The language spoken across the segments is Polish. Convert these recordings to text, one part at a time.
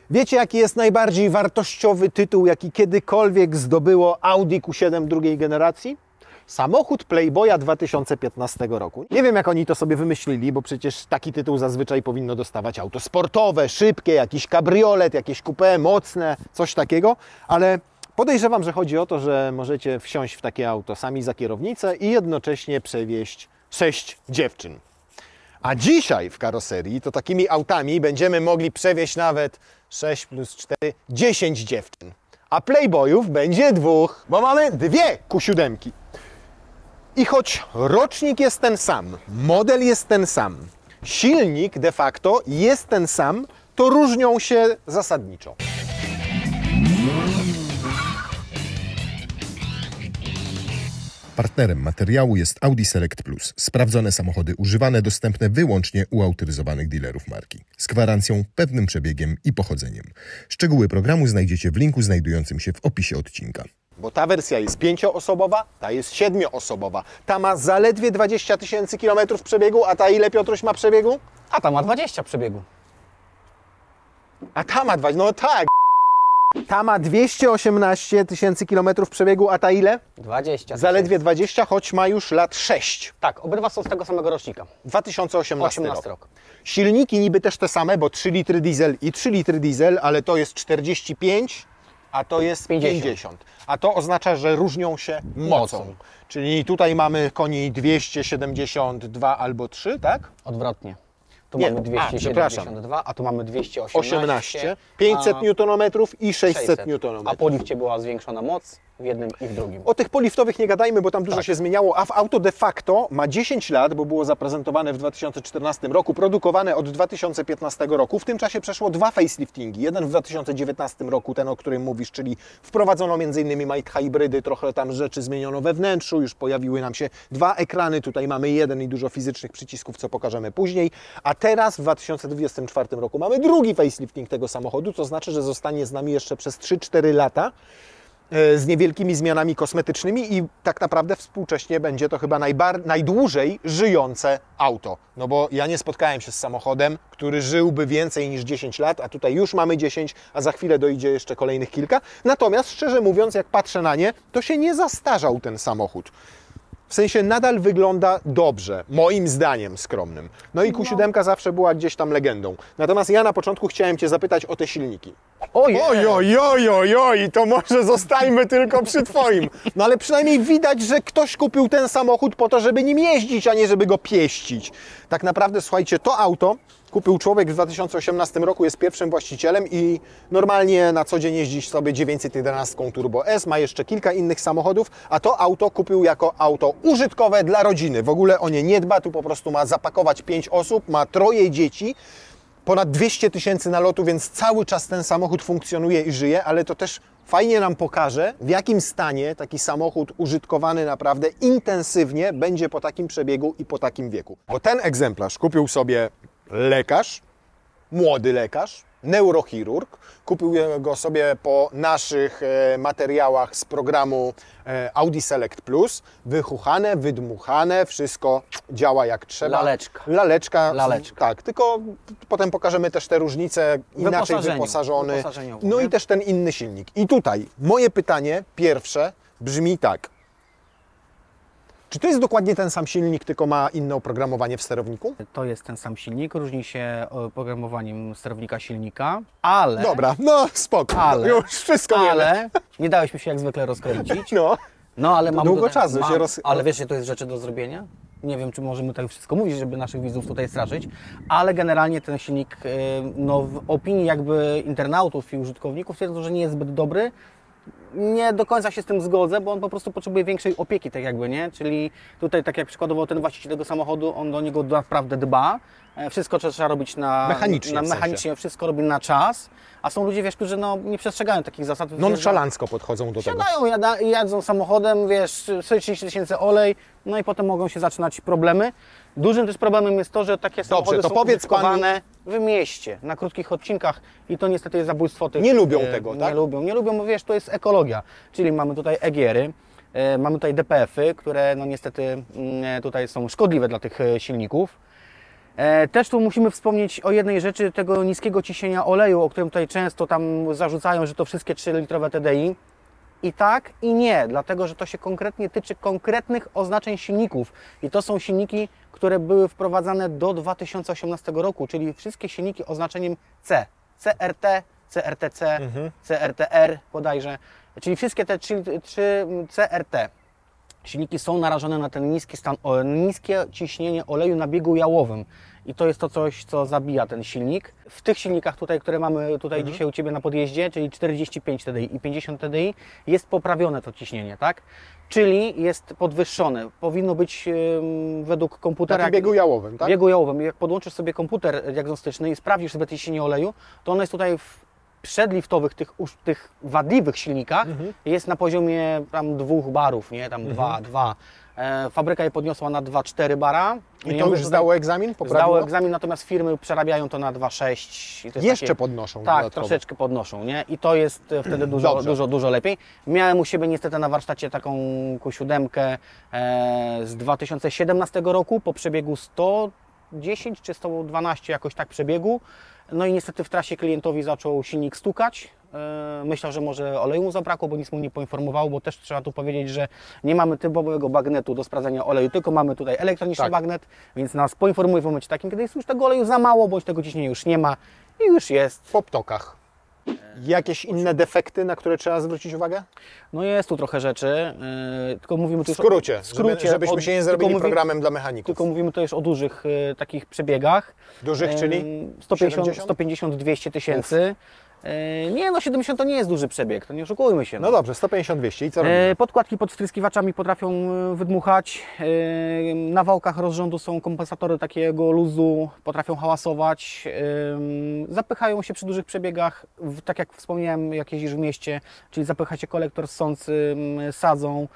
Wiecie, jaki jest najbardziej wartościowy tytuł, jaki kiedykolwiek zdobyło Audi Q7 drugiej generacji? Samochód Playboya 2015 roku. Nie wiem, jak oni to sobie wymyślili, bo przecież taki tytuł zazwyczaj powinno dostawać auto sportowe, szybkie, jakiś kabriolet, jakieś coupé mocne, coś takiego, ale podejrzewam, że chodzi o to, że możecie wsiąść w takie auto sami za kierownicę i jednocześnie przewieźć 6 dziewczyn. A dzisiaj w karoserii to takimi autami będziemy mogli przewieźć nawet 6 plus 4, 10 dziewczyn. A Playboyów będzie 2, bo mamy 2 Q7. I choć rocznik jest ten sam, model jest ten sam, silnik de facto jest ten sam, to różnią się zasadniczo. Partnerem materiału jest Audi Select Plus. Sprawdzone samochody używane, dostępne wyłącznie u autoryzowanych dealerów marki. Z gwarancją, pewnym przebiegiem i pochodzeniem. Szczegóły programu znajdziecie w linku znajdującym się w opisie odcinka. Bo ta wersja jest 5-osobowa, ta jest 7-osobowa. Ta ma zaledwie 20 000 km przebiegu, a ta ile, Piotruś, ma przebiegu? A ta ma 20 przebiegu. A ta ma 20, no tak. Ta ma 218 000 km przebiegu, a ta ile? 20. Zaledwie 20, choć ma już lat 6. Tak, obydwa są z tego samego rocznika. 2018 18 rok. Silniki niby też te same, bo 3 litry diesel i 3 litry diesel, ale to jest 45, a to jest 50. A to oznacza, że różnią się mocą. Czyli tutaj mamy koni 272 albo 3, tak? Odwrotnie. Tu Nie, mamy 272, a tu mamy 218. 500 Nm i 600 Nm. A po lifcie była zwiększona moc w jednym i w drugim. O tych poliftowych nie gadajmy, bo tam dużo się zmieniało, a w auto de facto ma 10 lat, bo było zaprezentowane w 2014 roku, produkowane od 2015 roku. W tym czasie przeszło 2 faceliftingi. Jeden w 2019 roku, ten, o którym mówisz, czyli wprowadzono m.in. mild hybrydy, trochę tam rzeczy zmieniono we wnętrzu, już pojawiły nam się 2 ekrany, tutaj mamy jeden i dużo fizycznych przycisków, co pokażemy później. A teraz w 2024 roku mamy drugi facelifting tego samochodu, co znaczy, że zostanie z nami jeszcze przez 3-4 lata. Z niewielkimi zmianami kosmetycznymi i tak naprawdę współcześnie będzie to chyba najdłużej żyjące auto. No bo ja nie spotkałem się z samochodem, który żyłby więcej niż 10 lat, a tutaj już mamy 10, a za chwilę dojdzie jeszcze kolejnych kilka. Natomiast szczerze mówiąc, jak patrzę na nie, to się nie zastarzał ten samochód. W sensie nadal wygląda dobrze, moim zdaniem skromnym. No i Q7 zawsze była gdzieś tam legendą. Natomiast ja na początku chciałem Cię zapytać o te silniki. Oj, to może zostańmy tylko przy Twoim. No ale przynajmniej widać, że ktoś kupił ten samochód po to, żeby nim jeździć, a nie żeby go pieścić. Tak naprawdę, słuchajcie, to auto kupił człowiek w 2018 roku, jest pierwszym właścicielem i normalnie na co dzień jeździ sobie 911 Turbo S, ma jeszcze kilka innych samochodów, a to auto kupił jako auto użytkowe dla rodziny. W ogóle o nie nie dba, tu po prostu ma zapakować 5 osób, ma 3 dzieci, ponad 200 000 nalotu, więc cały czas ten samochód funkcjonuje i żyje, ale to też fajnie nam pokaże, w jakim stanie taki samochód użytkowany naprawdę intensywnie będzie po takim przebiegu i po takim wieku. Bo ten egzemplarz kupił sobie lekarz, młody lekarz, neurochirurg. Kupił go sobie po naszych materiałach z programu Audi Select Plus. Wychuchane, wydmuchane, wszystko działa jak trzeba. Laleczka. Tak, tylko potem pokażemy też te różnice, inaczej wyposażony. No i też ten inny silnik. I tutaj moje pytanie pierwsze brzmi tak. Czy to jest dokładnie ten sam silnik, tylko ma inne oprogramowanie w sterowniku? To jest ten sam silnik, różni się oprogramowaniem sterownika silnika, ale... Dobra, no spoko, już wszystko wiemy. Ale nie dałeś mi się jak zwykle rozkręcić. No ale mam... Długo czasu się Ale wiesz, że to jest rzeczy do zrobienia? Nie wiem, czy możemy tak wszystko mówić, żeby naszych widzów tutaj straszyć, ale generalnie ten silnik, no w opinii jakby internautów i użytkowników twierdzą, że nie jest zbyt dobry. Nie do końca się z tym zgodzę, bo on po prostu potrzebuje większej opieki, tak jakby, nie? Czyli tutaj, tak jak przykładowo ten właściciel tego samochodu, on do niego naprawdę dba. Wszystko trzeba robić mechanicznie, wszystko robi na czas. A są ludzie, wiesz, którzy no, nie przestrzegają takich zasad. Nonszalancko podchodzą do tego. Jadzą samochodem, wiesz, 30 000 olej, no i potem mogą się zaczynać problemy. Dużym też problemem jest to, że takie samochody są użytkowane w mieście, na krótkich odcinkach i to niestety jest zabójstwo tych... Nie lubią tego, tak? Nie lubią, bo wiesz, to jest ekologia. Czyli mamy tutaj EGR-y, mamy tutaj DPF-y, które no niestety tutaj są szkodliwe dla tych silników. Też tu musimy wspomnieć o jednej rzeczy, tego niskiego ciśnienia oleju, o którym tutaj często tam zarzucają, że to wszystkie 3-litrowe TDI. I tak, i nie, dlatego że to się konkretnie tyczy konkretnych oznaczeń silników. I to są silniki, które były wprowadzane do 2018 roku, czyli wszystkie silniki oznaczeniem C. CRT, CRTC, CRTR bodajże, czyli wszystkie te 3 CRT. Silniki są narażone na ten niskie ciśnienie oleju na biegu jałowym. I to jest to coś, co zabija ten silnik. W tych silnikach tutaj, które mamy tutaj dzisiaj u Ciebie na podjeździe, czyli 45 TDI i 50 TDI, jest poprawione to ciśnienie, tak? Czyli jest podwyższone. Powinno być według komputera... Na tym biegu jałowym, tak? Biegu jałowym. Jak podłączysz sobie komputer diagnostyczny i sprawdzisz sobie ciśnienie oleju, to ono jest tutaj w przedliftowych, tych wadliwych silnikach jest na poziomie tam 2 barów, nie? Tam 2. Fabryka je podniosła na 2,4 bara. I to już zdało egzamin? Zdało egzamin, natomiast firmy przerabiają to na 2,6. Jeszcze podnoszą. Tak, dodatkowo. troszeczkę podnoszą, nie? I to jest wtedy dużo lepiej. Miałem u siebie niestety na warsztacie taką Q7 z 2017 roku po przebiegu 110 czy 112 jakoś tak przebiegu. No i niestety w trasie klientowi zaczął silnik stukać. Myślał, że może oleju mu zabrakło, bo nic mu nie poinformowało, bo też trzeba tu powiedzieć, że nie mamy typowego bagnetu do sprawdzania oleju, tylko mamy tutaj elektroniczny bagnet, więc nas poinformuje w momencie takim, kiedy jest już tego oleju za mało, bądź tego ciśnienia już nie ma i już jest. W optokach. Jakieś inne defekty, na które trzeba zwrócić uwagę? No jest tu trochę rzeczy, tylko mówimy tu W skrócie, skrócie żebyśmy się nie zrobili programem dla mechaników. Tylko mówimy to już o dużych takich przebiegach. Dużych, czyli 150-200 tysięcy. Nie, no 70 to nie jest duży przebieg, to nie oszukujmy się. No dobrze, 150-200 i co robimy? Podkładki pod wtryskiwaczami potrafią wydmuchać. Na wałkach rozrządu są kompensatory takiego luzu, potrafią hałasować. Zapychają się przy dużych przebiegach, tak jak wspomniałem, jak jeździsz w mieście, czyli zapycha się kolektor ssący sadzą.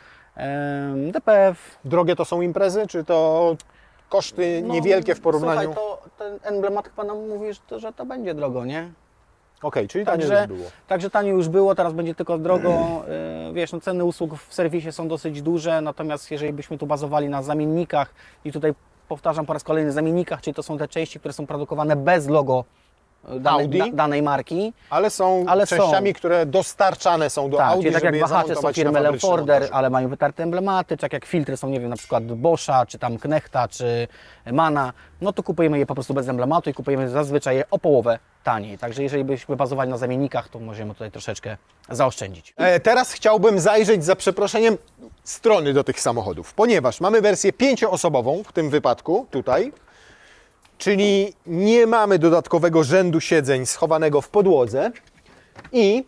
DPF. Drogie to są imprezy, czy to koszty niewielkie w porównaniu? Słuchaj, to ten emblemat chyba nam mówi, że to będzie drogo, nie? Okej, czyli tanie już było. Także tanie już było, teraz będzie tylko drogo. Wiesz, no ceny usług w serwisie są dosyć duże, natomiast jeżeli byśmy tu bazowali na zamiennikach i tutaj powtarzam po raz kolejny zamiennikach, czyli to są te części, które są produkowane bez logo danej marki. Ale są częściami, które dostarczane są do Audi, czyli tak jak wahacze są firmy Lemforder, montaż. ale mają wytarte emblematy, tak jak filtry są, nie wiem, na przykład Boscha, czy tam Knechta, czy Mana, no to kupujemy je po prostu bez emblematu i kupujemy zazwyczaj je o połowę taniej. Także jeżeli byśmy bazowali na zamiennikach, to możemy tutaj troszeczkę zaoszczędzić. Teraz chciałbym zajrzeć za przeproszeniem strony do tych samochodów, ponieważ mamy wersję 5-osobową w tym wypadku, tutaj, czyli nie mamy dodatkowego rzędu siedzeń schowanego w podłodze i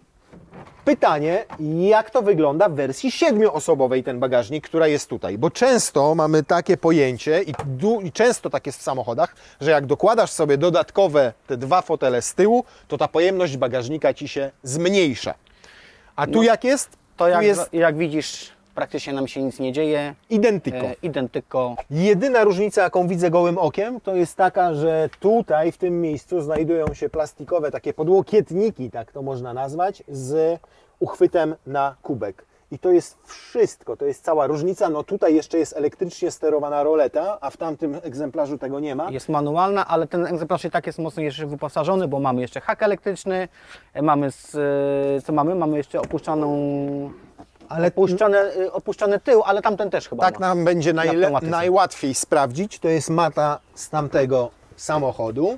pytanie, jak to wygląda w wersji 7-osobowej ten bagażnik, która jest tutaj, bo często mamy takie pojęcie i często tak jest w samochodach, że jak dokładasz sobie dodatkowe te 2 fotele z tyłu, to ta pojemność bagażnika Ci się zmniejsza. A tu jak jest? To tu jest jak widzisz, praktycznie nam się nic nie dzieje. identyko. Identyko. Jedyna różnica, jaką widzę gołym okiem, to jest taka, że tutaj, w tym miejscu znajdują się plastikowe takie podłokietniki, tak to można nazwać, z uchwytem na kubek. I to jest wszystko, to jest cała różnica. No tutaj jeszcze jest elektrycznie sterowana roleta, a w tamtym egzemplarzu tego nie ma. Jest manualna, ale ten egzemplarz i tak jest mocno jeszcze wyposażony, bo mamy jeszcze hak elektryczny, mamy co mamy? Mamy jeszcze opuszczony tył, ale tamten też chyba Tak ma. nam będzie pneumatyce. najłatwiej sprawdzić. To jest mata z tamtego samochodu,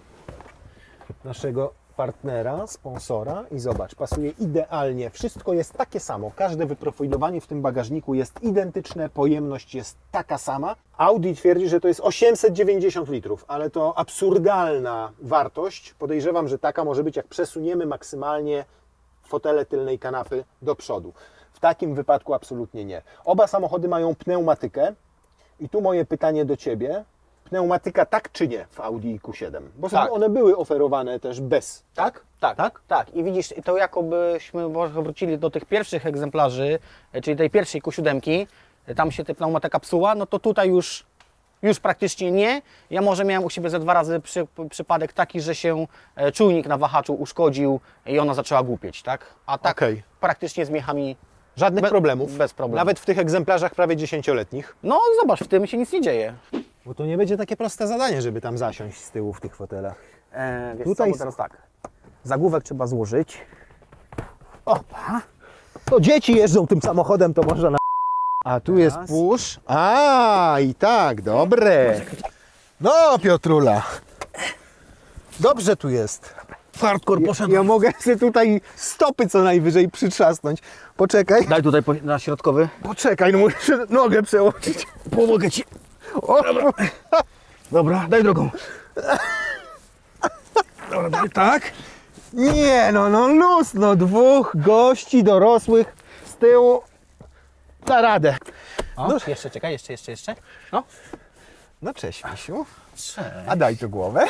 naszego partnera, sponsora i zobacz, pasuje idealnie. Wszystko jest takie samo. Każde wyprofilowanie w tym bagażniku jest identyczne, pojemność jest taka sama. Audi twierdzi, że to jest 890 litrów, ale to absurdalna wartość. Podejrzewam, że taka może być, jak przesuniemy maksymalnie fotele tylnej kanapy do przodu. W takim wypadku absolutnie nie. Oba samochody mają pneumatykę i tu moje pytanie do Ciebie. Pneumatyka tak czy nie w Audi Q7? Bo Tak. one były oferowane też bez, tak? Tak. I widzisz, to jakobyśmy może wrócili do tych pierwszych egzemplarzy, czyli tej pierwszej Q7, tam się ta pneumatyka psuła, no to tutaj już praktycznie nie. Ja może miałem u siebie ze 2 razy przypadek taki, że się czujnik na wahaczu uszkodził i ona zaczęła głupieć, tak? A tak praktycznie z miechami Żadnych problemów. Bez problemu. Nawet w tych egzemplarzach prawie 10-letnich. No zobacz, w tym się nic nie dzieje. Bo to nie będzie takie proste zadanie, żeby tam zasiąść z tyłu w tych fotelach. Wiesz Tutaj co, bo teraz tak. Zagłówek trzeba złożyć. Opa! To dzieci jeżdżą tym samochodem, to można na... A tu jest push. A, i tak, dobre. No, Piotrula. Dobrze tu jest. Hardcore poszedł. Ja mogę sobie tutaj stopy co najwyżej przytrzasnąć. Poczekaj. Daj tutaj na środkowy. Poczekaj, no muszę nogę przełożyć. Pomogę ci. O, Dobra, daj drogą. Dobra, daj tak. nie, no luz, no dwóch gości dorosłych z tyłu. Da radę. O, no. Jeszcze, czekaj, jeszcze. No. No cześć, Misiu. Cześć. A daj tu głowę.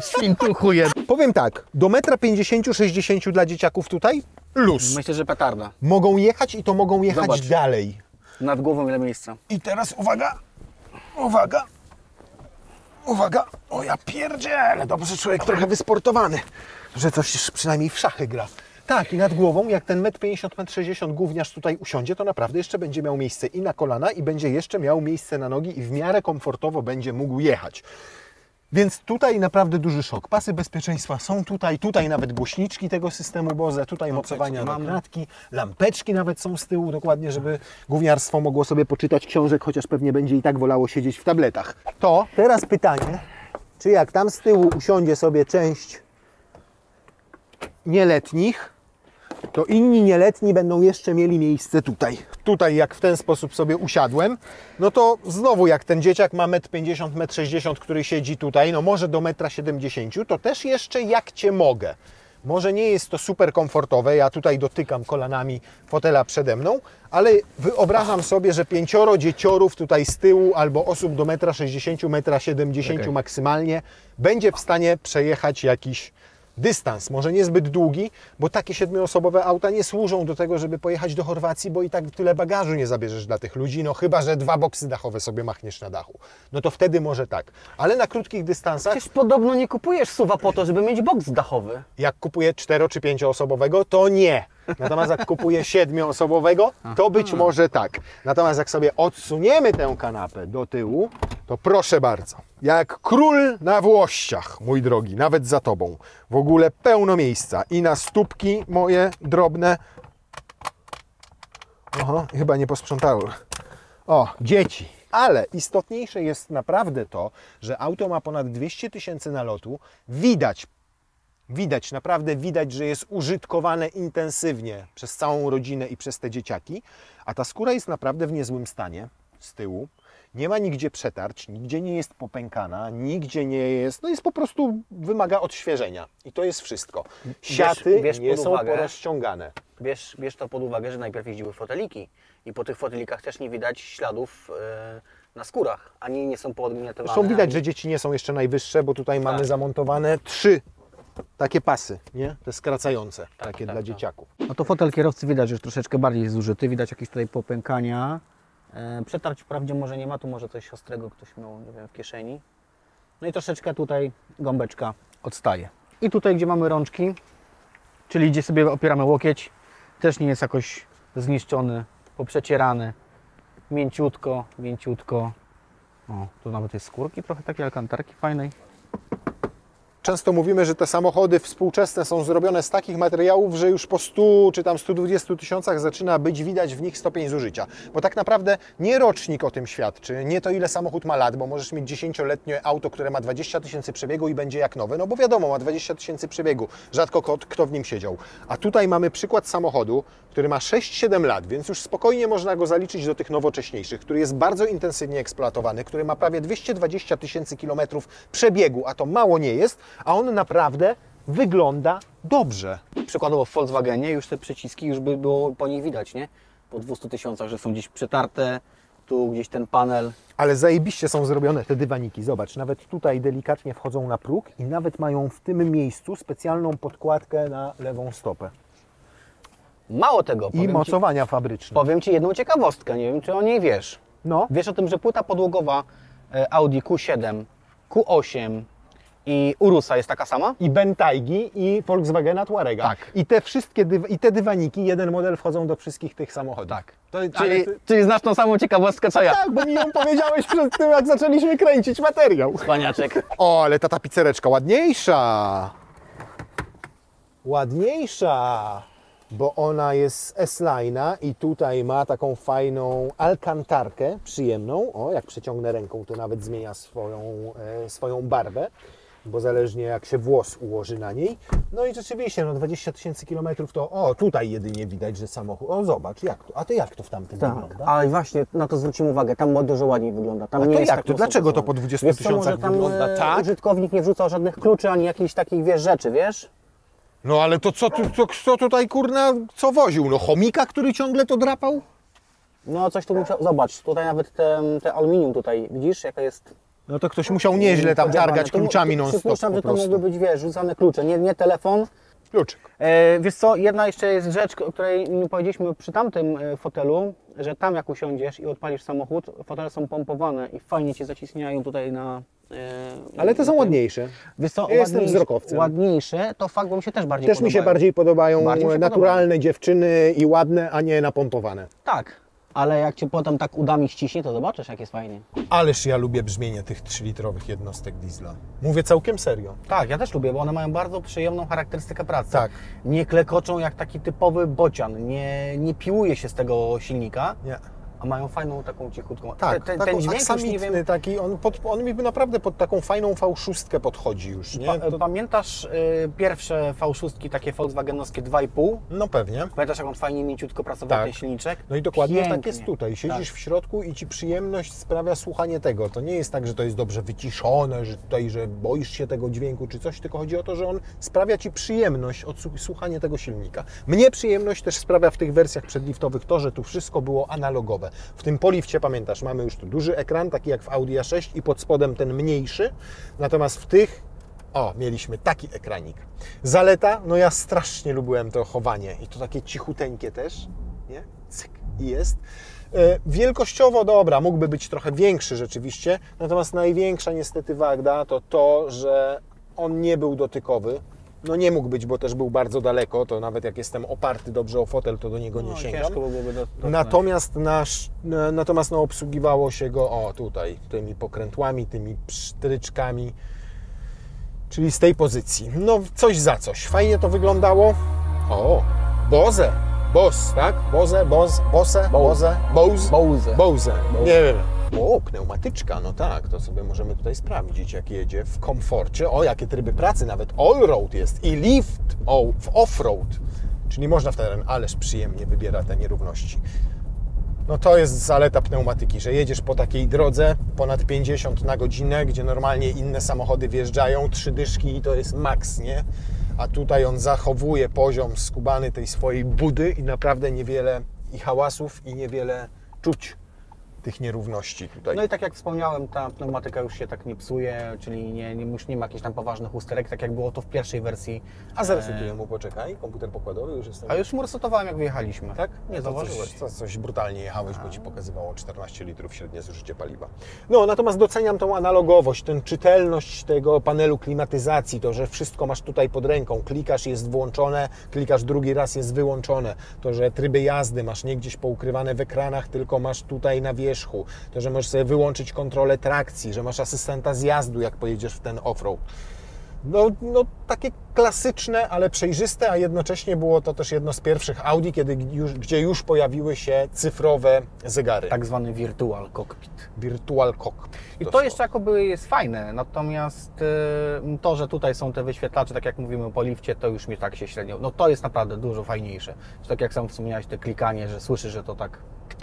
Świntuchuję. Powiem tak, do 1,50 m dla dzieciaków tutaj luz. Myślę, że petarda. Mogą jechać i to mogą jechać Zobacz. dalej. Nad głową ile miejsca. I teraz uwaga, uwaga, uwaga. O ja pierdzielę, dobrze człowiek trochę wysportowany, że coś przynajmniej w szachy gra. Tak, i nad głową, jak ten 1,50 m, 1,60 m gówniarz tutaj usiądzie, to naprawdę jeszcze będzie miał miejsce i na kolana, i będzie jeszcze miał miejsce na nogi i w miarę komfortowo będzie mógł jechać. Więc tutaj naprawdę duży szok. Pasy bezpieczeństwa są tutaj nawet głośniczki tego systemu Bose, tutaj mocowania na kratki, lampeczki nawet są z tyłu, dokładnie, żeby gówniarstwo mogło sobie poczytać książek, chociaż pewnie będzie i tak wolało siedzieć w tabletach. To teraz pytanie, czy jak tam z tyłu usiądzie sobie część nieletnich, to inni nieletni będą jeszcze mieli miejsce tutaj. Tutaj jak w ten sposób sobie usiadłem, no to znowu jak ten dzieciak ma 1,50 m, 1,60 m, który siedzi tutaj, no może do 1,70 m, to też jeszcze jak Cię mogę. Może nie jest to super komfortowe, ja tutaj dotykam kolanami fotela przede mną, ale wyobrażam sobie, że 5 dzieciorów tutaj z tyłu albo osób do 1,60 m, 1,70 m maksymalnie będzie w stanie przejechać jakiś dystans, może niezbyt długi, bo takie 7-osobowe auta nie służą do tego, żeby pojechać do Chorwacji, bo i tak tyle bagażu nie zabierzesz dla tych ludzi, no chyba że 2 boksy dachowe sobie machniesz na dachu. No to wtedy może tak. Ale na krótkich dystansach, Przecież podobno nie kupujesz SUV-a po to, żeby mieć boks dachowy. jak kupuję 4- czy 5-osobowego, to nie. Natomiast jak kupuję 7-osobowego, to być może tak. Natomiast jak sobie odsuniemy tę kanapę do tyłu, to proszę bardzo, jak król na włościach, mój drogi, nawet za Tobą. W ogóle pełno miejsca i na stópki moje drobne. Oho, chyba nie posprzątałem. O, dzieci. Ale istotniejsze jest naprawdę to, że auto ma ponad 200 000 nalotu. Naprawdę widać, że jest użytkowane intensywnie przez całą rodzinę i przez te dzieciaki, a ta skóra jest naprawdę w niezłym stanie z tyłu. Nie ma nigdzie przetarć, nigdzie nie jest popękana, nigdzie nie jest, no jest po prostu, wymaga odświeżenia i to jest wszystko. Siaty Bierz nie pod są uwagę, porozciągane. Bierz to pod uwagę, że najpierw jeździły foteliki i po tych fotelikach też nie widać śladów na skórach, ani nie są poodgniatywane. Zresztą widać, ani... że dzieci nie są jeszcze najwyższe, bo tutaj mamy Tak. zamontowane 3 takie pasy, nie? Te skracające, takie dla dzieciaków. No to fotel kierowcy widać, że już troszeczkę bardziej jest zużyty, widać jakieś tutaj popękania. Przetarć wprawdzie może nie ma, tu może coś ostrego ktoś miał, nie wiem, w kieszeni. No i troszeczkę tutaj gąbeczka odstaje. I tutaj, gdzie mamy rączki, czyli gdzie sobie opieramy łokieć, też nie jest jakoś zniszczony, poprzecierany. Mięciutko, mięciutko. O, tu nawet jest skórki, trochę takiej alkantarki fajnej. Często mówimy, że te samochody współczesne są zrobione z takich materiałów, że już po 100 czy tam 120 tysiącach zaczyna być widać w nich stopień zużycia. Bo tak naprawdę nie rocznik o tym świadczy, nie to ile samochód ma lat, bo możesz mieć 10-letnie auto, które ma 20 000 przebiegu i będzie jak nowe, no bo wiadomo, ma 20 000 przebiegu, rzadko kto w nim siedział. A tutaj mamy przykład samochodu, który ma 6-7 lat, więc już spokojnie można go zaliczyć do tych nowocześniejszych, który jest bardzo intensywnie eksploatowany, który ma prawie 220 000 kilometrów przebiegu, a to mało nie jest, a on naprawdę wygląda dobrze. Przykładowo w Volkswagenie już te przyciski już by było po nich widać, nie? Po 200 000, że są gdzieś przetarte, tu gdzieś ten panel. Ale zajebiście są zrobione te dywaniki. Zobacz, nawet tutaj delikatnie wchodzą na próg i nawet mają w tym miejscu specjalną podkładkę na lewą stopę. Mało tego, I mocowania fabryczne. powiem Ci jedną ciekawostkę, nie wiem czy o niej wiesz. No, Wiesz o tym, że płyta podłogowa Audi Q7, Q8 I Urusa jest taka sama? I Bentaigi, i Volkswagena Touarega. Tak. I te wszystkie, i te dywaniki, jeden model wchodzą do wszystkich tych samochodów. Tak. Czyli znasz tą samą ciekawostkę co ja. tak, bo mi ją powiedziałeś przed tym, jak zaczęliśmy kręcić materiał. Paniaczek. O, ale ta tapicereczka ładniejsza. Ładniejsza, bo ona jest z S-Line'a i tutaj ma taką fajną alkantarkę przyjemną. O, jak przeciągnę ręką, to nawet zmienia swoją barwę, bo zależnie jak się włos ułoży na niej. No i rzeczywiście, no 20 000 kilometrów to, o, tutaj jedynie widać, że samochód, o zobacz, jak to, a to jak to w tamtym wygląda? ale właśnie na to zwrócimy uwagę, tam dużo ładniej wygląda. Tam A nie to jest jak tak to? mocno Dlaczego to po pracowane. 20 Wiesz co, 000 może tam wygląda tak? użytkownik nie wrzucał żadnych kluczy, ani jakichś takich, wiesz, rzeczy, wiesz? No ale to co tutaj, kurna, co woził? No chomika, który ciągle to drapał? No coś tu musiał, zobacz, tutaj nawet te aluminium tutaj, widzisz, jaka jest... No to ktoś musiał nieźle tam podziałane. targać To kluczami non-stop Przypuszczam, po że to prostu. mogły być, wiesz, rzucane klucze, nie telefon. Kluczyk. Wiesz co, jedna jeszcze jest rzecz, o której nie powiedzieliśmy przy tamtym fotelu, że tam jak usiądziesz i odpalisz samochód, fotele są pompowane i fajnie Cię zaciskniają tutaj na... Ale te są ładniejsze. Wiesz co, Ja jestem wzrokowcem. ładniejsze, to fakt, bo mi się też bardziej Też mi się podobają. bardziej podobają Bardziej mi się naturalne dziewczyny i ładne, a nie napompowane. Tak, ale jak Cię potem tak udami ściśnie, to zobaczysz, jak jest fajnie. Ależ ja lubię brzmienie tych 3-litrowych jednostek diesla. Mówię całkiem serio. Tak, ja też lubię, bo one mają bardzo przyjemną charakterystykę pracy. Tak. Nie klekoczą jak taki typowy bocian, nie piłuje się z tego silnika, Nie. a mają fajną taką cichutką. Tak, ten taką dźwięk już nie aksamitny wiem... taki, on mi naprawdę pod taką fajną V6 podchodzi już, nie? Pamiętasz pierwsze V6 takie Volkswagenowskie 2,5? No pewnie. Pamiętasz, jak on fajnie mięciutko pracował Tak. ten silniczek? No i dokładnie tak Pięknie. jest tutaj. Siedzisz Tak. w środku i Ci przyjemność sprawia słuchanie tego. To nie jest tak, że to jest dobrze wyciszone, że tutaj, że boisz się tego dźwięku czy coś, tylko chodzi o to, że on sprawia Ci przyjemność od słuchania tego silnika. Mnie przyjemność też sprawia w tych wersjach przedliftowych to, że tu wszystko było analogowe. W tym polifcie, pamiętasz, mamy już tu duży ekran, taki jak w Audi A6 i pod spodem ten mniejszy, natomiast w tych mieliśmy taki ekranik. Zaleta, no ja strasznie lubiłem to chowanie i to takie cichuteńkie też, nie? Cyk i jest. Wielkościowo dobra, mógłby być trochę większy rzeczywiście, natomiast największa niestety wada to, że on nie był dotykowy. No nie mógł być, bo też był bardzo daleko, to nawet jak jestem oparty dobrze o fotel, to do niego nie sięgam. Ciężko byłoby Natomiast obsługiwało się go tutaj tymi pokrętłami, tymi psztryczkami, czyli z tej pozycji. No coś za coś. Fajnie to wyglądało. Bose, tak? Bose. Nie wiem. Pneumatyczka, no tak, to sobie możemy tutaj sprawdzić, jak jedzie w komforcie. Jakie tryby pracy, nawet all-road jest i lift w off-road, czyli można w teren, ależ przyjemnie wybiera te nierówności. No to jest zaleta pneumatyki, że jedziesz po takiej drodze ponad 50 na godzinę, gdzie normalnie inne samochody wjeżdżają, 3 dyszki i to jest maks, nie? A tutaj on zachowuje poziom skubany tej swojej budy i naprawdę niewiele i hałasów i niewiele czuć tych nierówności tutaj. No i tak jak wspomniałem, ta pneumatyka już się tak nie psuje, czyli już nie ma jakichś tam poważnych usterek, tak jak było to w pierwszej wersji. A zaresetuję mu, poczekaj, komputer pokładowy już jestem. A już mu resetowałem, jak wyjechaliśmy. Tak? Nie zauważyłeś. Coś brutalnie jechałeś, bo Ci pokazywało 14 litrów średnie zużycie paliwa. No, natomiast doceniam tą analogowość, tę czytelność tego panelu klimatyzacji, to, że wszystko masz tutaj pod ręką, klikasz, jest włączone, klikasz drugi raz, jest wyłączone, to, że tryby jazdy masz nie gdzieś poukrywane w ekranach, tylko masz tutaj na wierzchu, to, że możesz sobie wyłączyć kontrolę trakcji, że masz asystenta zjazdu, jak pojedziesz w ten off-road. No takie klasyczne, ale przejrzyste, a jednocześnie było to też jedno z pierwszych Audi, gdzie już pojawiły się cyfrowe zegary. Tak zwany virtual cockpit. Virtual cockpit. I to jeszcze jakoby jest fajne, natomiast to, że tutaj są te wyświetlacze, tak jak mówimy po lifcie, to już mi tak się średnio, no to jest naprawdę dużo fajniejsze. Tak jak sam wspomniałeś, te klikanie, że słyszysz, że to tak...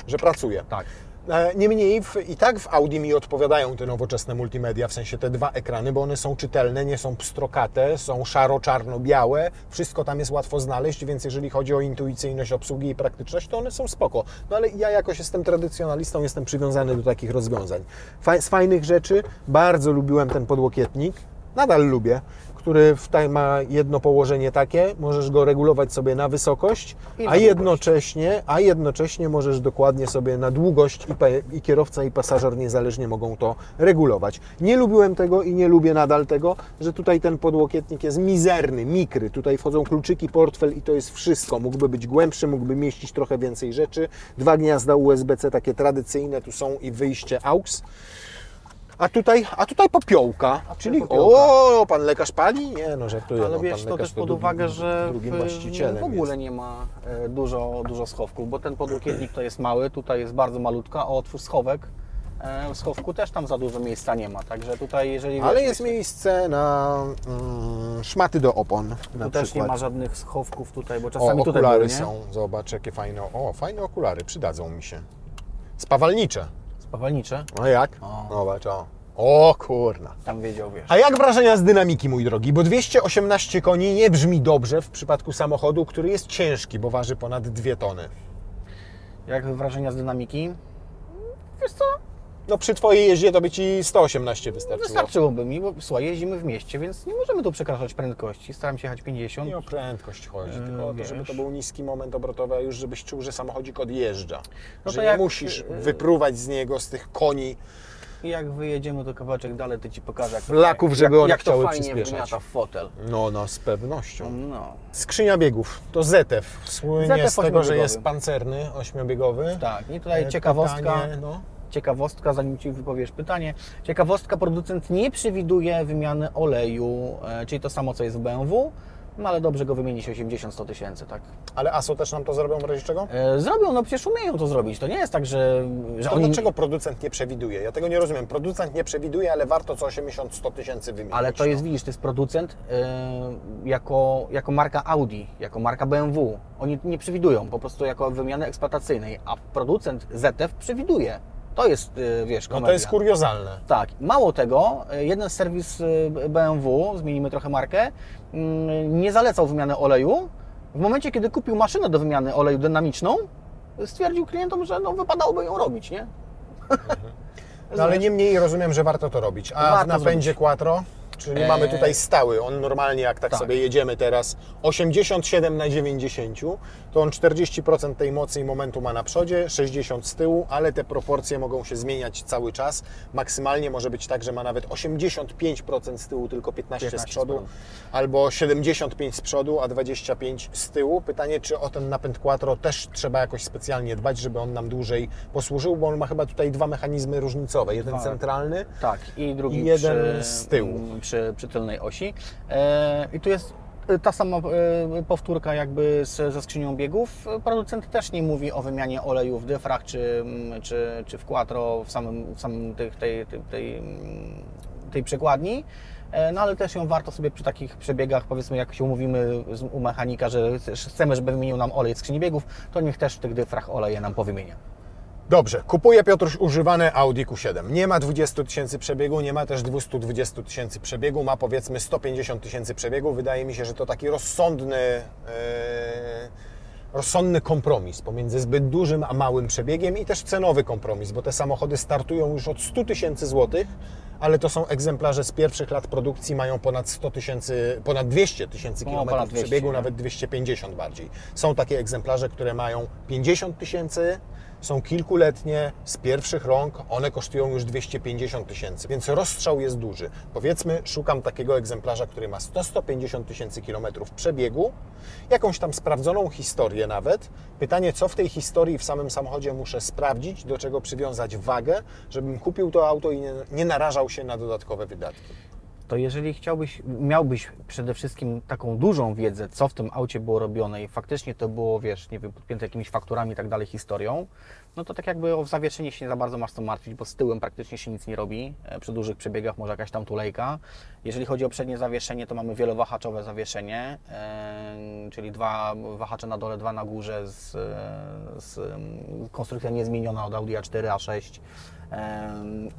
Że pracuje. Tak. Niemniej i tak w Audi mi odpowiadają te nowoczesne multimedia, w sensie te 2 ekrany, bo one są czytelne, nie są pstrokate, są szaro-czarno-białe, wszystko tam jest łatwo znaleźć, więc jeżeli chodzi o intuicyjność obsługi i praktyczność, to one są spoko. No ale ja jakoś jestem tradycjonalistą, jestem przywiązany do takich rozwiązań. Z fajnych rzeczy bardzo lubiłem ten podłokietnik, nadal lubię, który tutaj ma jedno położenie takie, możesz go regulować sobie na wysokość, I na a jednocześnie możesz dokładnie sobie na długość i kierowca i pasażer niezależnie mogą to regulować. Nie lubiłem tego i nie lubię nadal tego, że tutaj ten podłokietnik jest mizerny, mikry. Tutaj wchodzą kluczyki, portfel i to jest wszystko. Mógłby być głębszy, mógłby mieścić trochę więcej rzeczy. 2 gniazda USB-C takie tradycyjne tu są i wyjście AUX. A tutaj popiołka, czyli popiołka. o, pan lekarz pali? Nie, no żartuję. Ale no, wiesz, pan to lekarz też pod uwagę, że drugim właścicielem w ogóle jest. nie ma dużo schowków, bo ten podłokietnik to jest mały, tutaj jest bardzo malutka, a otwór schowek, w schowku też tam za dużo miejsca nie ma, także tutaj jeżeli... Ale wiesz, jest miejsce na szmaty do opon na tu przykład. też nie ma żadnych schowków tutaj, bo O, czasami tutaj okulary były, nie? są, zobacz jakie fajne, fajne okulary, przydadzą mi się. Spawalnicze. Spawalnicze, No jak? O. Zobacz, o. O kurna. tam wiedział, wiesz. A jak wrażenia z dynamiki, mój drogi? Bo 218 koni nie brzmi dobrze w przypadku samochodu, który jest ciężki, bo waży ponad 2 tony. Jak wrażenia z dynamiki? Wiesz co? No przy Twojej jeździe to by Ci 118 wystarczyło. Wystarczyłoby mi, bo słuchaj, jeździmy w mieście, więc nie możemy tu przekraczać prędkości. Staram się jechać 50. Nie o prędkość chodzi, tylko o to, żeby wiesz. to był niski moment obrotowy, a już żebyś czuł, że samochodzik odjeżdża. No że to nie jak, musisz wypruwać z niego, z tych koni, I jak wyjedziemy to kawałeczek dalej, to Ci pokażę, jak Flaków, żeby one jak to chciały fajnie przyspieszać. wgniata w fotel. No, z pewnością. No, Skrzynia biegów to ZF. Słynie ZF z tego, że 8-biegowy. jest pancerny, 8-biegowy. tak. I tutaj ciekawostka. Pytanie, no. Ciekawostka, zanim Ci wypowiesz pytanie. Ciekawostka, producent nie przewiduje wymiany oleju, czyli to samo, co jest w BMW, no ale dobrze go wymienić 80-100 tysięcy, tak? Ale ASO też nam to zrobią w razie czego? Zrobią, no przecież umieją to zrobić. To nie jest tak, że To oni... dlaczego producent nie przewiduje? Ja tego nie rozumiem. Producent nie przewiduje, ale warto co 80-100 tysięcy wymienić. Ale to jest, widzisz, to jest producent jako marka Audi, jako marka BMW. Oni nie przewidują po prostu jako wymiany eksploatacyjnej, a producent ZF przewiduje. To jest, wiesz, No komedia. to jest kuriozalne. Tak, mało tego, jeden serwis BMW, zmienimy trochę markę, nie zalecał wymiany oleju. W momencie, kiedy kupił maszynę do wymiany oleju dynamiczną, stwierdził klientom, że no, wypadałoby ją robić, nie? No, ale niemniej rozumiem, że warto to robić. A Warto w napędzie zrobić. quattro? Czyli mamy tutaj stały, on normalnie jak tak sobie jedziemy teraz 87/90, to on 40% tej mocy i momentu ma na przodzie, 60% z tyłu, ale te proporcje mogą się zmieniać cały czas. Maksymalnie może być tak, że ma nawet 85% z tyłu, tylko 15 z przodu, albo 75 z przodu, a 25 z tyłu. Pytanie, czy o ten napęd quattro też trzeba jakoś specjalnie dbać, żeby on nam dłużej posłużył, bo on ma chyba tutaj 2 mechanizmy różnicowe, jeden centralny, tak, i drugi i jeden z tyłu. Przy tylnej osi. I tu jest ta sama powtórka jakby ze skrzynią biegów. Producent też nie mówi o wymianie oleju w dyfrach czy w quattro w samym tej przekładni. No ale też ją warto sobie przy takich przebiegach, powiedzmy jak się umówimy u mechanika, że chcemy, żeby wymienił nam olej z skrzyni biegów, to niech też w tych dyfrach oleje nam powymienia. Dobrze, kupuje Piotruś używane Audi Q7. Nie ma 20 tysięcy przebiegu, nie ma też 220 tysięcy przebiegu, ma powiedzmy 150 tysięcy przebiegu. Wydaje mi się, że to taki rozsądny kompromis pomiędzy zbyt dużym a małym przebiegiem i też cenowy kompromis, bo te samochody startują już od 100 tysięcy złotych, ale to są egzemplarze z pierwszych lat produkcji, mają ponad 100 tysięcy, ponad 200 tysięcy kilometrów przebiegu, nawet 250 bardziej. Są takie egzemplarze, które mają 50 tysięcy, są kilkuletnie, z pierwszych rąk, one kosztują już 250 tysięcy, więc rozstrzał jest duży. Powiedzmy, szukam takiego egzemplarza, który ma 100-150 tysięcy kilometrów przebiegu, jakąś tam sprawdzoną historię nawet. Pytanie, co w tej historii w samym samochodzie muszę sprawdzić, do czego przywiązać wagę, żebym kupił to auto i nie narażał się na dodatkowe wydatki. To jeżeli miałbyś przede wszystkim taką dużą wiedzę, co w tym aucie było robione i faktycznie to było, wiesz, nie wiem, podpięte jakimiś fakturami i tak dalej, historią, no to tak jakby o zawieszenie się nie za bardzo masz co martwić, bo z tyłem praktycznie się nic nie robi. Przy dużych przebiegach może jakaś tam tulejka. Jeżeli chodzi o przednie zawieszenie, to mamy wielowahaczowe zawieszenie, czyli 2 wahacze na dole, 2 na górze, konstrukcja niezmieniona od Audi A4, A6.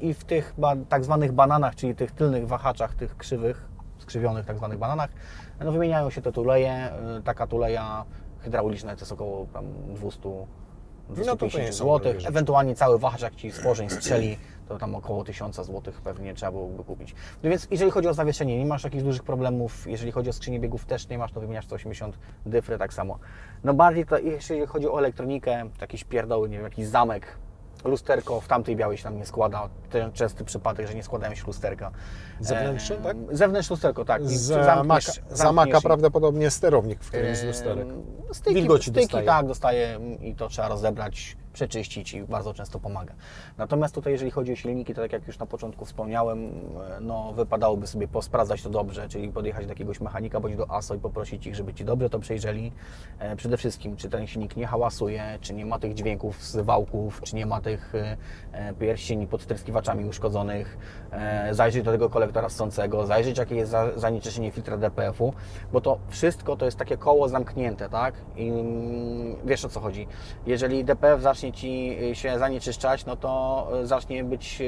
I w tych tak zwanych bananach, czyli tych tylnych wahaczach, tych krzywych, skrzywionych tak zwanych bananach, no wymieniają się te tuleje. Taka tuleja hydrauliczna to jest około 200 250 nie są zł, drogie rzeczy. ewentualnie cały wachlarz jak Ci stworzeń strzeli, to tam około 1000 zł pewnie trzeba byłoby kupić. No więc jeżeli chodzi o zawieszenie, nie masz jakichś dużych problemów, jeżeli chodzi o skrzynię biegów też nie masz, to wymieniasz 180, dyfry tak samo. No bardziej to, jeżeli chodzi o elektronikę, to jakieś pierdoły, nie wiem, jakiś zamek, lusterko w tamtej białej się tam nie składa. Ten częsty przypadek, że nie składają się lusterka. Zewnętrzne, tak? Zewnętrzne lusterko, tak. I Zamaka prawdopodobnie sterownik, w którym jest lusterek. Wilgoci styki dostaje. tak, dostaje i to trzeba rozebrać, przeczyścić i bardzo często pomaga. Natomiast tutaj, jeżeli chodzi o silniki, to tak jak już na początku wspomniałem, no wypadałoby sobie posprawdzać to dobrze, czyli podjechać do jakiegoś mechanika bądź do ASO i poprosić ich, żeby Ci dobrze to przejrzeli. Przede wszystkim, czy ten silnik nie hałasuje, czy nie ma tych dźwięków z wałków, czy nie ma tych pierścieni pod tryskiwaczami uszkodzonych, zajrzeć do tego kolektora ssącego, zajrzeć jakie jest zanieczyszczenie filtra DPF-u, bo to wszystko to jest takie koło zamknięte, tak? I wiesz o co chodzi. Jeżeli DPF zacznie Ci się zanieczyszczać, no to zacznie być,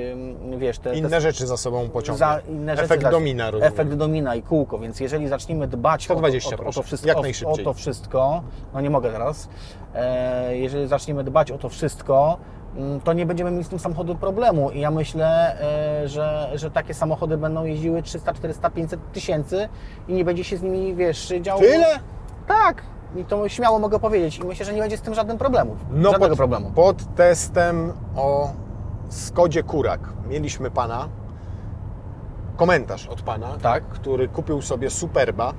wiesz... Inne rzeczy za sobą pociągnie. Efekt rzeczy, domina, rozumiem. Efekt domina i kółko, więc jeżeli zaczniemy dbać 120 o to proszę, wszystko, jak najszybciej. o to wszystko, no nie mogę teraz, jeżeli zaczniemy dbać o to wszystko, to nie będziemy mieć z tym samochodem problemu i ja myślę, że takie samochody będą jeździły 300, 400, 500 tysięcy i nie będzie się z nimi, wiesz, działo... Tyle? Tak, i to śmiało mogę powiedzieć i myślę, że nie będzie z tym żadnym problemu. No żadnego problemu. pod testem o Skodzie Kurak mieliśmy pana, komentarz od pana, Tak. który kupił sobie Superba.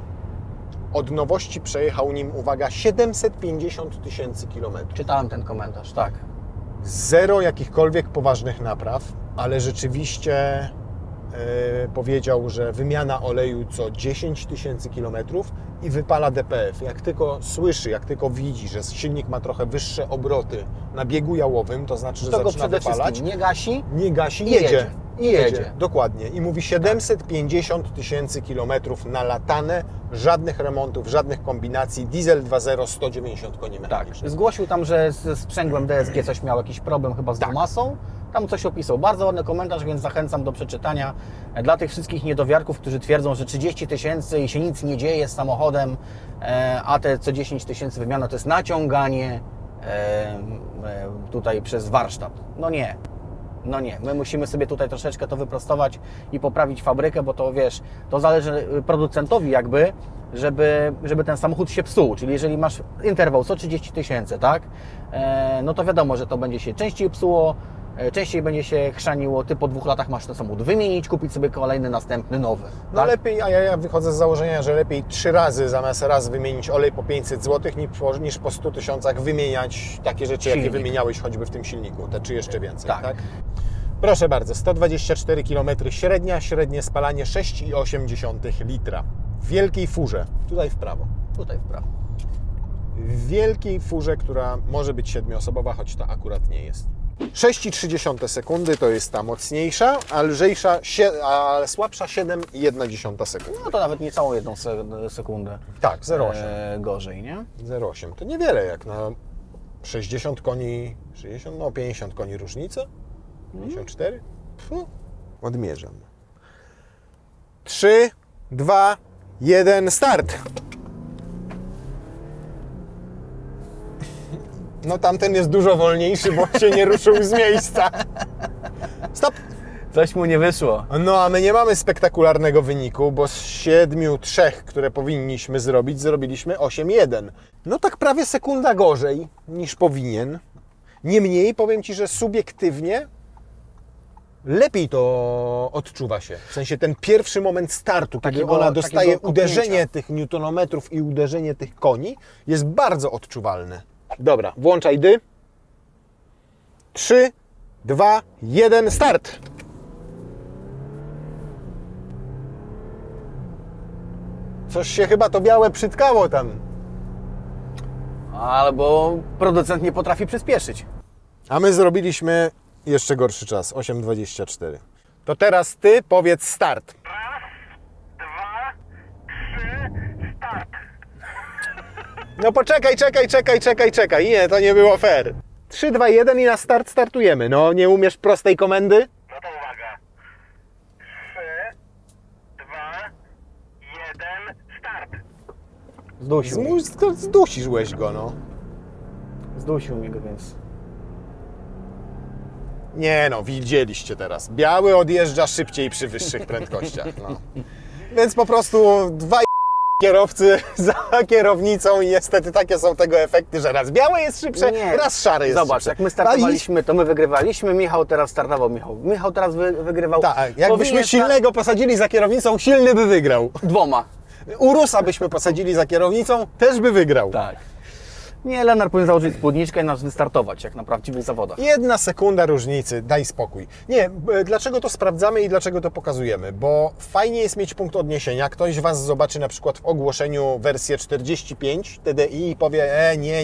Od nowości przejechał nim, uwaga, 750 tysięcy kilometrów. Czytałem ten komentarz, tak. Zero jakichkolwiek poważnych napraw, ale rzeczywiście powiedział, że wymiana oleju co 10 tysięcy kilometrów i wypala DPF. Jak tylko słyszy, jak tylko widzi, że silnik ma trochę wyższe obroty na biegu jałowym, to znaczy, że To go zaczyna przede wypalać. wszystkim nie gasi, Nie gasi, I jedzie. jedzie. I jedzie. Dokładnie. I mówi 750 tysięcy kilometrów nalatane, żadnych remontów, żadnych kombinacji. Diesel 2.0, 190 koni tak. mechanicznych. Zgłosił tam, że ze sprzęgłem DSG coś miał jakiś problem chyba z dwumasą. Tam coś opisał. Bardzo ładny komentarz, więc zachęcam do przeczytania. Dla tych wszystkich niedowiarków, którzy twierdzą, że 30 tysięcy i się nic nie dzieje z samochodem, a te co 10 tysięcy wymiana to jest naciąganie tutaj przez warsztat. No nie. No nie, my musimy sobie tutaj troszeczkę to wyprostować i poprawić fabrykę, bo to wiesz, to zależy producentowi jakby, żeby ten samochód się psuł, czyli jeżeli masz interwał co 30 tysięcy, tak, no to wiadomo, że to będzie się częściej psuło, częściej będzie się chrzaniło, ty po 2 latach masz ten samochód wymienić, kupić sobie kolejny, następny, nowy. No tak? lepiej, a ja wychodzę z założenia, że lepiej 3 razy zamiast raz wymienić olej po 500 zł, niż po 100 tysiącach wymieniać takie rzeczy, jakie Silnik. wymieniałeś choćby w tym silniku, te czy jeszcze więcej. Tak. Proszę bardzo, 124 km średnia, średnie spalanie 6,8 litra. W wielkiej furze, tutaj w prawo. Tutaj w prawo. W wielkiej furze, która może być 7-osobowa, choć to akurat nie jest. 6,3 sekundy to jest ta mocniejsza, a lżejsza, a słabsza 7,1 sekundy. No to nawet nie całą 1 sekundę. Tak, 0,8. Gorzej, nie? 0,8 to niewiele, jak na 60 koni, 60, no 50 koni różnicy. 54? Odmierzam. 3, 2, 1, start! No tamten jest dużo wolniejszy, bo się nie ruszył z miejsca. Stop! Coś mu nie wyszło. No a my nie mamy spektakularnego wyniku, bo z 7-3, które powinniśmy zrobić, zrobiliśmy 8-1. No tak prawie sekunda gorzej niż powinien. Niemniej powiem Ci, że subiektywnie lepiej to odczuwa się. W sensie ten pierwszy moment startu, kiedy Takiego- ona dostaje takiego kopnięcia. uderzenie tych newtonometrów i uderzenie tych koni, jest bardzo odczuwalne. Dobra, włączaj dy. 3, 2, 1, start! Coś się chyba to białe przytkało tam. Albo producent nie potrafi przyspieszyć. A my zrobiliśmy jeszcze gorszy czas, 8,24. To teraz Ty powiedz start. 2, 3, start. No poczekaj. Nie, to nie było fair. 3, 2, 1 i na start startujemy. No, nie umiesz prostej komendy? No to uwaga. 3, 2, 1, start. Zdusił. Zdusiłeś go, no. Zdusił mi go, więc... Nie no, widzieliście teraz. Biały odjeżdża szybciej przy wyższych prędkościach. No. Więc po prostu dwaj kierowcy za kierownicą i niestety takie są tego efekty, że raz białe jest szybsze, raz szare jest Zobacz, szybsze. jak my startowaliśmy, to my wygrywaliśmy, Michał teraz startował, Michał teraz wygrywał. Tak, jakbyśmy Powinien silnego posadzili za kierownicą, silny by wygrał. 2. Urusa byśmy posadzili za kierownicą, też by wygrał. Tak. Nie, Leonard powinien założyć spódniczkę i nas wystartować, jak na prawdziwych zawodach. 1 sekunda różnicy, daj spokój. Nie, dlaczego to sprawdzamy i dlaczego to pokazujemy? Bo fajnie jest mieć punkt odniesienia. Ktoś Was zobaczy na przykład w ogłoszeniu wersję 45 TDI i powie,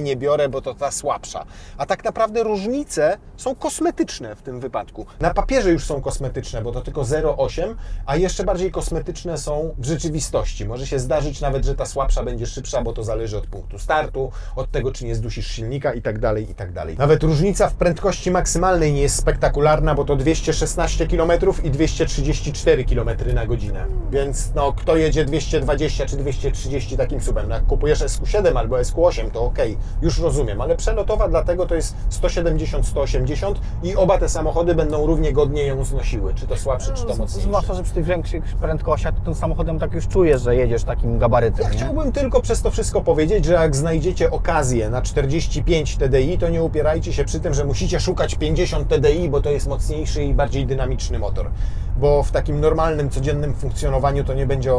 nie biorę, bo to ta słabsza. A tak naprawdę różnice są kosmetyczne w tym wypadku. Na papierze już są kosmetyczne, bo to tylko 0,8, a jeszcze bardziej kosmetyczne są w rzeczywistości. Może się zdarzyć nawet, że ta słabsza będzie szybsza, bo to zależy od punktu startu, od tego, czy nie zdusisz silnika i tak dalej, i tak dalej. Nawet różnica w prędkości maksymalnej nie jest spektakularna, bo to 216 km i 234 km na godzinę. Więc no, kto jedzie 220 czy 230 takim subem? No, jak kupujesz SQ7 albo SQ8, to ok, już rozumiem, ale przelotowa dlatego to jest 170-180 i oba te samochody będą równie godnie ją znosiły, czy to słabszy, czy to mocniejszy. Zwłaszcza, że przy tych większych prędkościach to tym samochodem tak już czujesz, że jedziesz takim gabarytem. Ja nie? chciałbym tylko przez to wszystko powiedzieć, że jak znajdziecie okazję na 45 TDI, to nie upierajcie się przy tym, że musicie szukać 50 TDI, bo to jest mocniejszy i bardziej dynamiczny motor. Bo w takim normalnym, codziennym funkcjonowaniu to nie będzie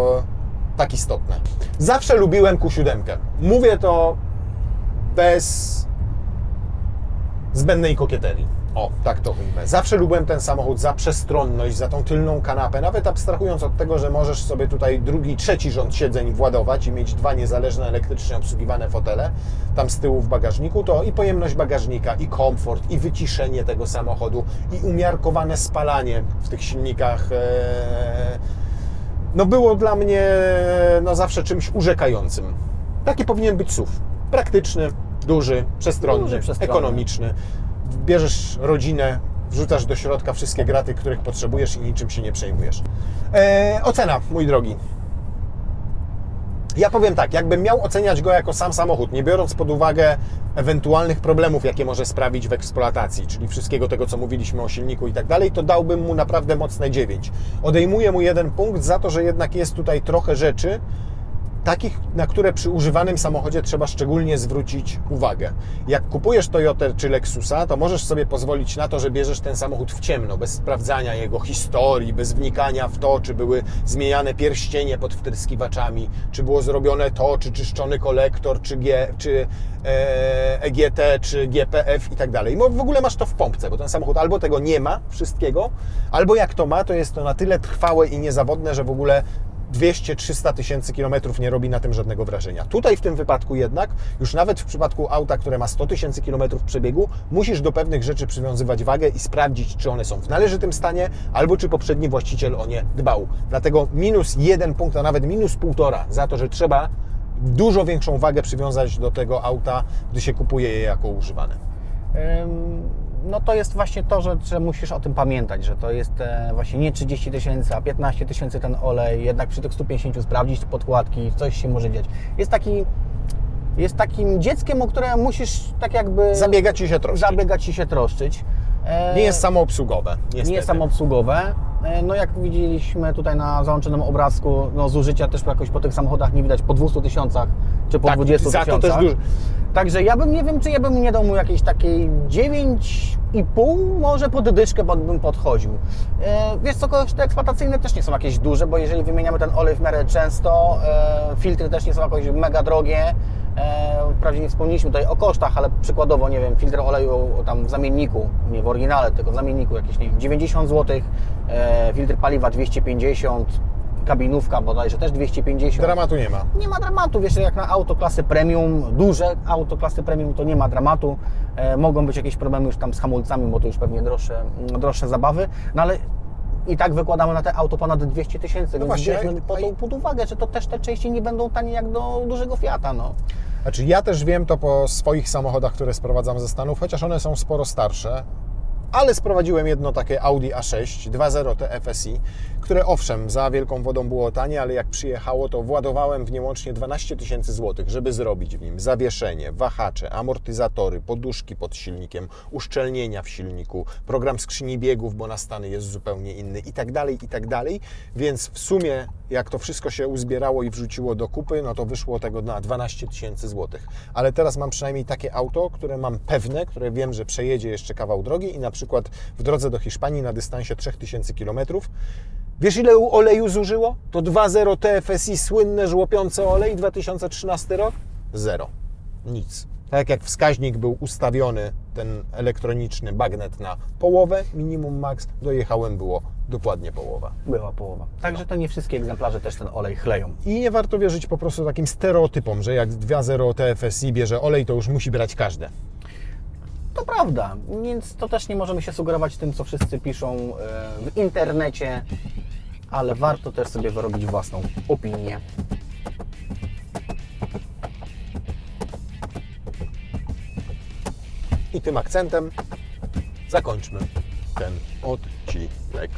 tak istotne. Zawsze lubiłem Q7. Mówię to bez zbędnej kokieterii. O, tak to ujmę. Zawsze lubiłem ten samochód za przestronność, za tą tylną kanapę, nawet abstrahując od tego, że możesz sobie tutaj drugi, trzeci rząd siedzeń władować i mieć 2 niezależne elektrycznie obsługiwane fotele tam z tyłu w bagażniku, to i pojemność bagażnika, i komfort, i wyciszenie tego samochodu, i umiarkowane spalanie w tych silnikach no było dla mnie no zawsze czymś urzekającym. Taki powinien być SUV. Praktyczny, duży, przestronny, ekonomiczny. Bierzesz rodzinę, wrzucasz do środka wszystkie graty, których potrzebujesz i niczym się nie przejmujesz. Ocena, mój drogi. Ja powiem tak, jakbym miał oceniać go jako sam samochód, nie biorąc pod uwagę ewentualnych problemów, jakie może sprawić w eksploatacji, czyli wszystkiego tego, co mówiliśmy o silniku i tak dalej, to dałbym mu naprawdę mocne 9. Odejmuję mu 1 punkt za to, że jednak jest tutaj trochę rzeczy, takich, na które przy używanym samochodzie trzeba szczególnie zwrócić uwagę. Jak kupujesz Toyotę czy Lexusa, to możesz sobie pozwolić na to, że bierzesz ten samochód w ciemno, bez sprawdzania jego historii, bez wnikania w to, czy były zmieniane pierścienie pod wtryskiwaczami, czy było zrobione to, czy czyszczony kolektor, czy EGT, czy GPF i tak dalej. W ogóle masz to w pompce, bo ten samochód albo tego nie ma, wszystkiego, albo jak to ma, to jest to na tyle trwałe i niezawodne, że w ogóle 200-300 tysięcy kilometrów nie robi na tym żadnego wrażenia. Tutaj w tym wypadku jednak, już nawet w przypadku auta, które ma 100 tysięcy kilometrów przebiegu, musisz do pewnych rzeczy przywiązywać wagę i sprawdzić, czy one są w należytym stanie, albo czy poprzedni właściciel o nie dbał. Dlatego minus 1 punkt, a nawet minus 1,5 za to, że trzeba dużo większą wagę przywiązać do tego auta, gdy się kupuje je jako używane. No to jest właśnie to, że musisz o tym pamiętać, że to jest właśnie nie 30 tysięcy, a 15 tysięcy ten olej, jednak przy tych 150 sprawdzić podkładki, coś się może dziać. Jest takim dzieckiem, o które musisz tak jakby... Zabiegać i się troszczyć. Nie jest samoobsługowe, niestety. Nie jest samoobsługowe. No jak widzieliśmy tutaj na załączonym obrazku, no zużycia też jakoś po tych samochodach nie widać po 200 tysiącach czy po 20 tysiącach. Za to też dużo. Także ja bym, nie wiem, czy ja bym nie dał mu jakiejś takiej 9,5, może pod dyszkę bym podchodził. Wiesz co, koszty eksploatacyjne też nie są jakieś duże, bo jeżeli wymieniamy ten olej w miarę często, filtry też nie są jakoś mega drogie. Wprawdzie nie wspomnieliśmy tutaj o kosztach, ale przykładowo, nie wiem, filtr oleju tam w zamienniku, nie w oryginale, tylko w zamienniku jakieś, nie wiem, 90 zł, filtr paliwa 250, kabinówka bodajże też 250. Dramatu nie ma. Nie ma dramatu, wiesz, jak na auto klasy premium, duże auto klasy premium, to nie ma dramatu. Mogą być jakieś problemy już tam z hamulcami, bo to już pewnie droższe zabawy, no ale i tak wykładamy na te auto ponad 200 tysięcy, więc bierzmy pod uwagę, że to też te części nie będą tanie jak do dużego Fiata, no. Znaczy ja też wiem to po swoich samochodach, które sprowadzam ze Stanów, chociaż one są sporo starsze. Ale sprowadziłem jedno takie Audi A6 2.0 TFSI, które owszem, za wielką wodą było tanie, ale jak przyjechało, to władowałem w nie łącznie 12 000 złotych, żeby zrobić w nim zawieszenie, wahacze, amortyzatory, poduszki pod silnikiem, uszczelnienia w silniku, program skrzyni biegów, bo na stany jest zupełnie inny i tak dalej, i tak dalej. Więc w sumie, jak to wszystko się uzbierało i wrzuciło do kupy, no to wyszło tego na 12 000 złotych. Ale teraz mam przynajmniej takie auto, które mam pewne, które wiem, że przejedzie jeszcze kawał drogi i na przykład w drodze do Hiszpanii na dystansie 3000 km. Wiesz, ile oleju zużyło? To 2.0 TFSI, słynne żłopiące olej, 2013 rok? Zero. Nic. Tak jak wskaźnik był ustawiony, ten elektroniczny bagnet na połowę, minimum max, dojechałem, było dokładnie połowa. Była połowa. Także to nie wszystkie egzemplarze też ten olej chleją. I nie warto wierzyć po prostu takim stereotypom, że jak 2.0 TFSI bierze olej, to już musi brać każde. To prawda, więc to też nie możemy się sugerować tym, co wszyscy piszą w internecie, ale warto też sobie wyrobić własną opinię. I tym akcentem zakończmy ten odcinek.